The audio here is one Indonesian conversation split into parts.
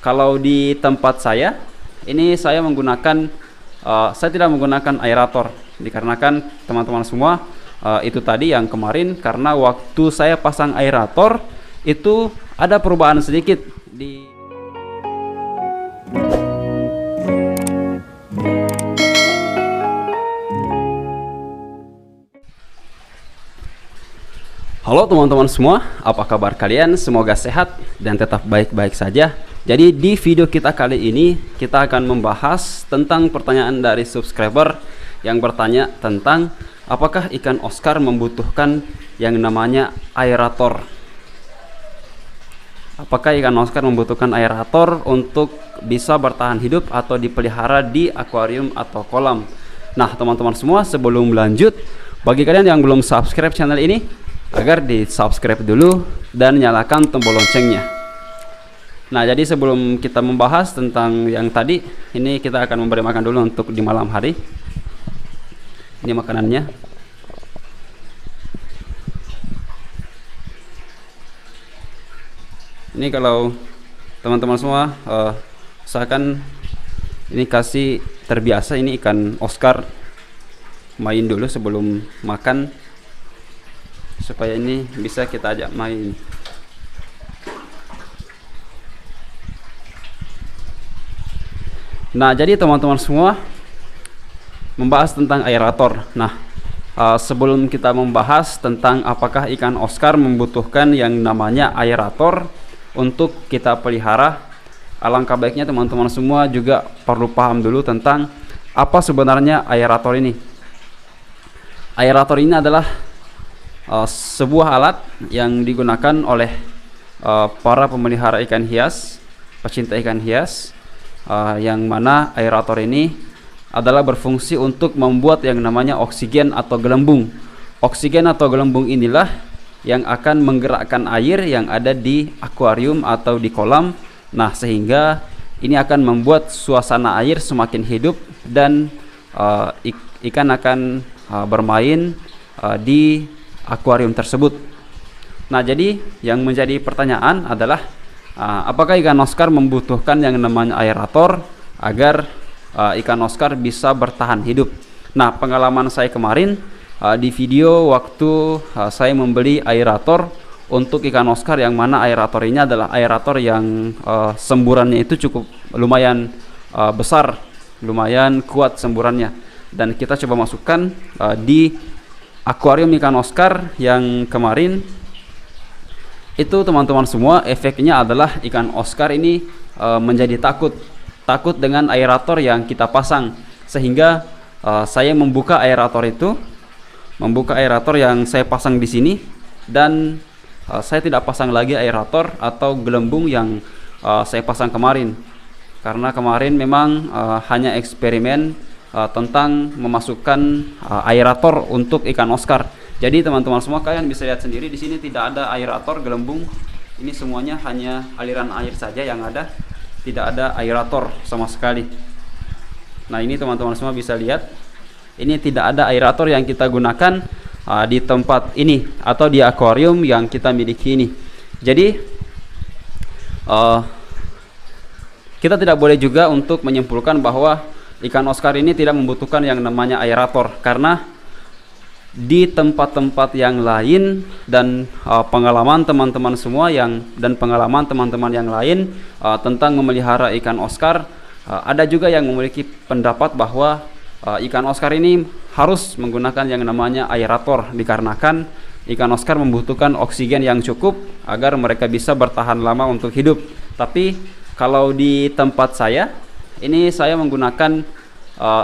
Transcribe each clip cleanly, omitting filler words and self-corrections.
kalau di tempat saya ini saya menggunakan saya tidak menggunakan aerator, dikarenakan teman-teman semua itu tadi yang kemarin, karena waktu saya pasang aerator itu ada perubahan sedikit di Halo teman-teman semua, apa kabar kalian? Semoga sehat dan tetap baik-baik saja. Jadi di video kita kali ini kita akan membahas tentang pertanyaan dari subscriber yang bertanya tentang apakah ikan Oscar membutuhkan yang namanya aerator. Apakah ikan Oscar membutuhkan aerator untuk bisa bertahan hidup atau dipelihara di akuarium atau kolam? Nah teman-teman semua, sebelum lanjut, bagi kalian yang belum subscribe channel ini, agar di subscribe dulu dan nyalakan tombol loncengnya. Nah jadi sebelum kita membahas tentang yang tadi, ini kita akan memberi makan dulu untuk di malam hari. Ini makanannya. Ini kalau teman-teman semua usahakan ini kasih terbiasa, ini ikan Oscar main dulu sebelum makan, supaya ini bisa kita ajak main. Nah jadi teman-teman semua, membahas tentang aerator. Nah sebelum kita membahas tentang apakah ikan Oscar membutuhkan yang namanya aerator untuk kita pelihara, alangkah baiknya teman-teman semua juga perlu paham dulu tentang apa sebenarnya aerator ini. Aerator ini adalah sebuah alat yang digunakan oleh para pemelihara ikan hias, pecinta ikan hias, yang mana aerator ini adalah berfungsi untuk membuat yang namanya oksigen atau gelembung. Oksigen atau gelembung inilah yang akan menggerakkan air yang ada di akuarium atau di kolam. Nah sehingga ini akan membuat suasana air semakin hidup dan ikan akan bermain di akuarium tersebut. Nah jadi yang menjadi pertanyaan adalah apakah ikan Oscar membutuhkan yang namanya aerator agar ikan Oscar bisa bertahan hidup. Nah pengalaman saya kemarin di video waktu saya membeli aerator untuk ikan Oscar, yang mana aerator ini adalah aerator yang semburannya itu cukup lumayan besar, lumayan kuat semburannya, dan kita coba masukkan di akuarium ikan Oscar yang kemarin itu teman-teman semua, efeknya adalah ikan Oscar ini menjadi takut dengan aerator yang kita pasang, sehingga saya membuka aerator yang saya pasang di sini, dan saya tidak pasang lagi aerator atau gelembung yang saya pasang kemarin, karena kemarin memang hanya eksperimen tentang memasukkan aerator untuk ikan Oscar. Jadi teman-teman semua, kalian bisa lihat sendiri di sini tidak ada aerator gelembung. Ini semuanya hanya aliran air saja yang ada, tidak ada aerator sama sekali. Nah ini teman-teman semua bisa lihat, ini tidak ada aerator yang kita gunakan di tempat ini atau di akuarium yang kita miliki ini. Jadi kita tidak boleh juga untuk menyimpulkan bahwa ikan Oscar ini tidak membutuhkan yang namanya aerator, karena di tempat-tempat yang lain dan pengalaman teman-teman semua pengalaman teman-teman yang lain tentang memelihara ikan Oscar, ada juga yang memiliki pendapat bahwa ikan Oscar ini harus menggunakan yang namanya aerator, dikarenakan ikan Oscar membutuhkan oksigen yang cukup agar mereka bisa bertahan lama untuk hidup. Tapi kalau di tempat saya ini, saya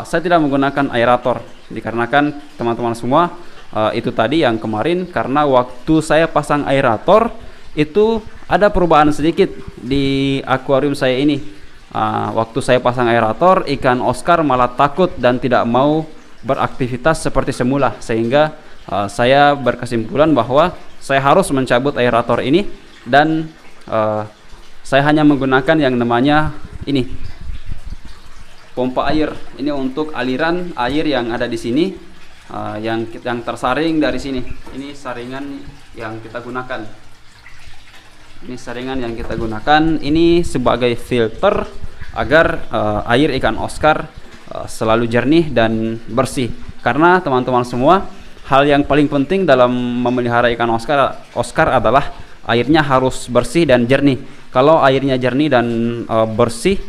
tidak menggunakan aerator, dikarenakan teman-teman semua itu tadi yang kemarin, karena waktu saya pasang aerator itu ada perubahan sedikit di akuarium saya ini. Waktu saya pasang aerator, ikan Oscar malah takut dan tidak mau beraktivitas seperti semula, sehingga saya berkesimpulan bahwa saya harus mencabut aerator ini, dan saya hanya menggunakan yang namanya ini pompa air. Ini untuk aliran air yang ada di sini, yang tersaring dari sini. Ini saringan yang kita gunakan. Ini saringan yang kita gunakan ini sebagai filter agar air ikan Oscar selalu jernih dan bersih. Karena teman-teman semua, hal yang paling penting dalam memelihara ikan Oscar adalah airnya harus bersih dan jernih. Kalau airnya jernih dan bersih,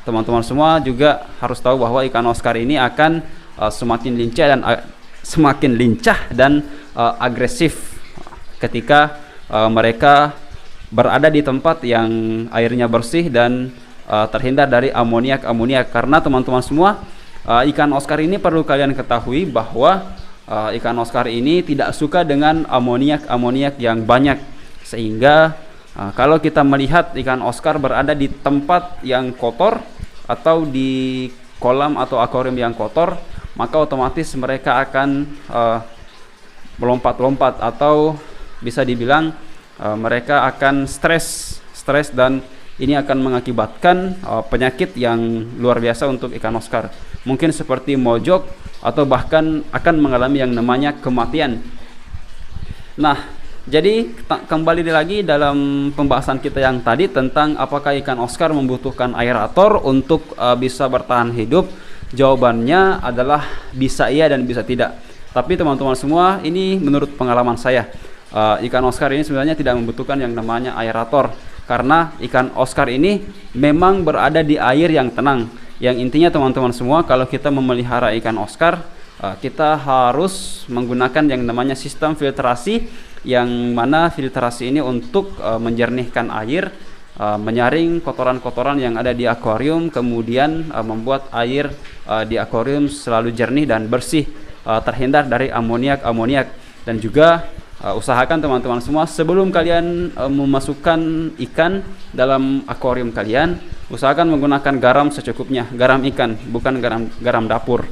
teman-teman semua juga harus tahu bahwa ikan Oscar ini akan semakin lincah dan agresif ketika mereka berada di tempat yang airnya bersih dan terhindar dari amoniak. Karena teman-teman semua, ikan Oscar ini perlu kalian ketahui bahwa ikan Oscar ini tidak suka dengan amoniak yang banyak, sehingga kalau kita melihat ikan Oscar berada di tempat yang kotor atau di kolam atau akuarium yang kotor, maka otomatis mereka akan melompat-lompat atau bisa dibilang mereka akan stres dan ini akan mengakibatkan penyakit yang luar biasa untuk ikan Oscar. Mungkin seperti mojok atau bahkan akan mengalami yang namanya kematian. Nah, jadi kembali lagi dalam pembahasan kita yang tadi tentang apakah ikan Oscar membutuhkan aerator untuk bisa bertahan hidup. Jawabannya adalah bisa iya dan bisa tidak. Tapi teman-teman semua, ini menurut pengalaman saya, ikan Oscar ini sebenarnya tidak membutuhkan yang namanya aerator, karena ikan Oscar ini memang berada di air yang tenang. Yang intinya teman-teman semua, kalau kita memelihara ikan Oscar, kita harus menggunakan yang namanya sistem filtrasi, yang mana filtrasi ini untuk menjernihkan air, menyaring kotoran-kotoran yang ada di akuarium, kemudian membuat air di akuarium selalu jernih dan bersih, terhindar dari amoniak. Dan juga usahakan teman-teman semua, sebelum kalian memasukkan ikan dalam akuarium kalian, usahakan menggunakan garam secukupnya, garam ikan, bukan garam dapur.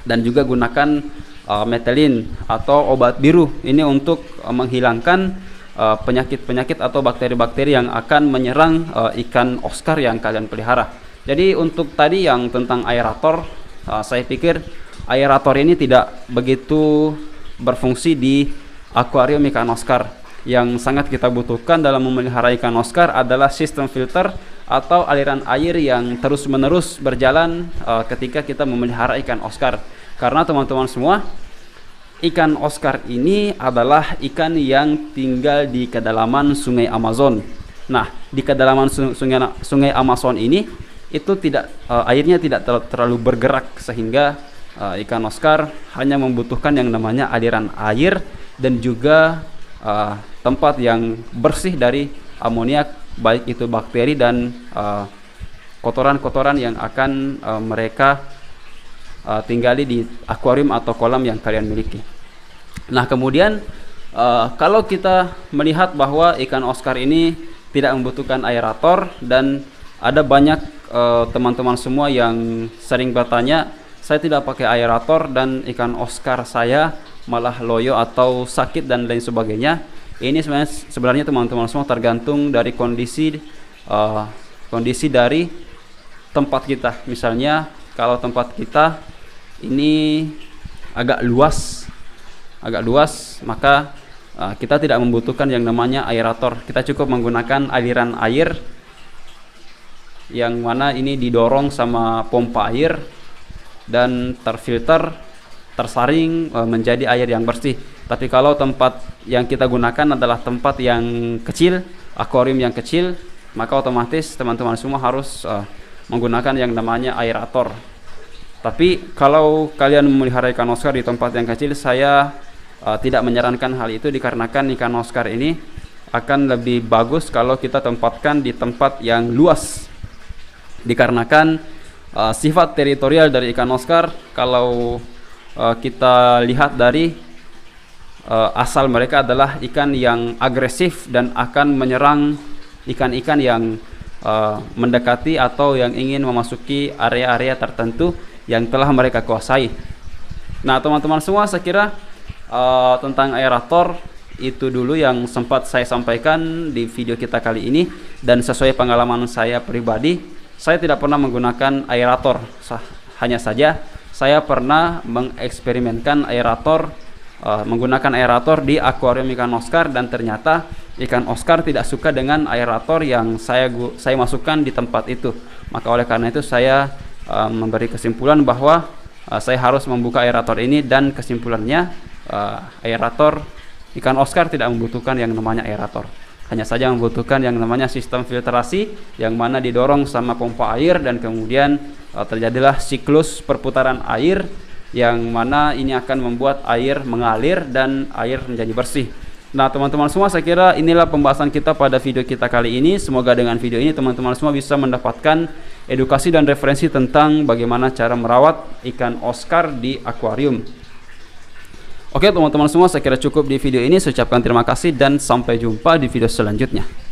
Dan juga gunakan metelin atau obat biru, ini untuk menghilangkan penyakit-penyakit atau bakteri-bakteri yang akan menyerang ikan Oscar yang kalian pelihara. Jadi untuk tadi yang tentang aerator, saya pikir aerator ini tidak begitu berfungsi di akuarium ikan Oscar. Yang sangat kita butuhkan dalam memelihara ikan Oscar adalah sistem filter atau aliran air yang terus-menerus berjalan ketika kita memelihara ikan Oscar. Karena teman-teman semua, ikan Oscar ini adalah ikan yang tinggal di kedalaman Sungai Amazon. Nah, di kedalaman Sungai Amazon ini itu airnya tidak terlalu bergerak, sehingga ikan Oscar hanya membutuhkan yang namanya aliran air dan juga tempat yang bersih dari amoniak, baik itu bakteri dan kotoran-kotoran yang akan mereka tinggali di akuarium atau kolam yang kalian miliki. Nah, kemudian kalau kita melihat bahwa ikan Oscar ini tidak membutuhkan aerator, dan ada banyak teman-teman semua yang sering bertanya, saya tidak pakai aerator dan ikan Oscar saya malah loyo atau sakit dan lain sebagainya. Ini sebenarnya teman-teman semua tergantung dari kondisi dari tempat kita. Misalnya kalau tempat kita ini agak luas, maka kita tidak membutuhkan yang namanya aerator. Kita cukup menggunakan aliran air yang mana ini didorong sama pompa air dan terfilter, tersaring menjadi air yang bersih. Tapi kalau tempat yang kita gunakan adalah tempat yang kecil, akuarium yang kecil, maka otomatis teman-teman semua harus menggunakan yang namanya aerator. Tapi kalau kalian memelihara ikan Oscar di tempat yang kecil, saya tidak menyarankan hal itu, dikarenakan ikan Oscar ini akan lebih bagus kalau kita tempatkan di tempat yang luas. Dikarenakan sifat teritorial dari ikan Oscar, kalau kita lihat dari asal mereka adalah ikan yang agresif dan akan menyerang ikan-ikan yang mendekati atau yang ingin memasuki area-area tertentu yang telah mereka kuasai. Nah, teman-teman semua, saya kira tentang aerator itu dulu yang sempat saya sampaikan di video kita kali ini. Dan sesuai pengalaman saya pribadi, saya tidak pernah menggunakan aerator. Hanya saja saya pernah mengeksperimenkan aerator, menggunakan aerator di akuarium ikan Oscar, dan ternyata ikan Oscar tidak suka dengan aerator yang saya masukkan di tempat itu. Maka oleh karena itu saya memberi kesimpulan bahwa saya harus membuka aerator ini, dan kesimpulannya aerator ikan Oscar tidak membutuhkan yang namanya aerator. Hanya saja membutuhkan yang namanya sistem filtrasi yang mana didorong sama pompa air, dan kemudian terjadilah siklus perputaran air yang mana ini akan membuat air mengalir dan air menjadi bersih. Nah teman-teman semua, saya kira inilah pembahasan kita pada video kita kali ini. Semoga dengan video ini teman-teman semua bisa mendapatkan edukasi dan referensi tentang bagaimana cara merawat ikan Oscar di akuarium. Oke teman-teman semua, saya kira cukup di video ini. Saya ucapkan terima kasih dan sampai jumpa di video selanjutnya.